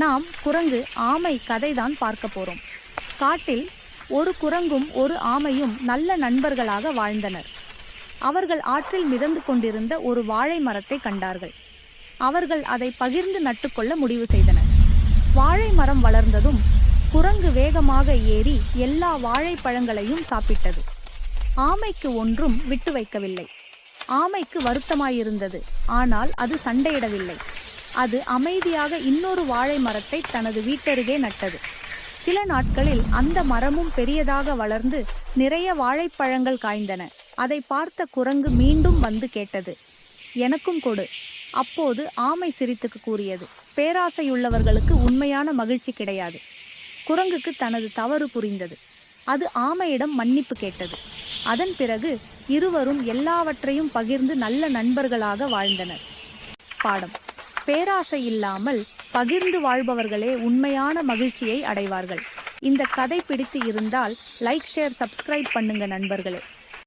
நாம் குரங்கு ஆமை கதைதான் பார்க்க போறோம். காட்டில் ஒரு குரங்கும் ஒரு ஆமையும் நல்ல நண்பர்களாக வாழ்ந்தனர். அவர்கள் ஆற்றில் மிதந்து கொண்டிருந்த ஒரு வாழை மரத்தை கண்டார்கள். அவர்கள் அதை பகிர்ந்து நட்டுக்கொள்ள முடிவு செய்தனர். வாழை மரம் வளர்ந்ததும் குரங்கு வேகமாக ஏறி எல்லா வாழைப்பழங்களையும் சாப்பிட்டது. ஆமைக்கு ஒன்றும் விட்டு வைக்கவில்லை. ஆமைக்கு வருத்தமாயிருந்தது, ஆனால் அது சண்டையிடவில்லை. அது அமைதியாக இன்னொரு வாழை மரத்தை தனது வீட்டருகே நட்டது. சில நாட்களில் அந்த மரமும் பெரியதாக வளர்ந்து நிறைய வாழைப்பழங்கள் காய்ந்தன. அதை பார்த்த குரங்கு மீண்டும் வந்து கேட்டது, எனக்கும் கொடு. அப்போது ஆமை சிரித்துக்கு கூறியது, பேராசையுள்ளவர்களுக்கு உண்மையான மகிழ்ச்சி கிடையாது. குரங்குக்கு தனது தவறு புரிந்தது. அது ஆமையிடம் மன்னிப்பு கேட்டது. அதன் பிறகு இருவரும் எல்லாவற்றையும் பகிர்ந்து நல்ல நண்பர்களாக வாழ்ந்தனர். பாடம்: பேராசை இல்லாமல் பகிர்ந்து வாழ்பவர்களே உண்மையான மகிழ்ச்சியை அடைவார்கள். இந்த கதை பிடித்து இருந்தால் லைக், ஷேர், சப்ஸ்கிரைப் பண்ணுங்க நண்பர்களே.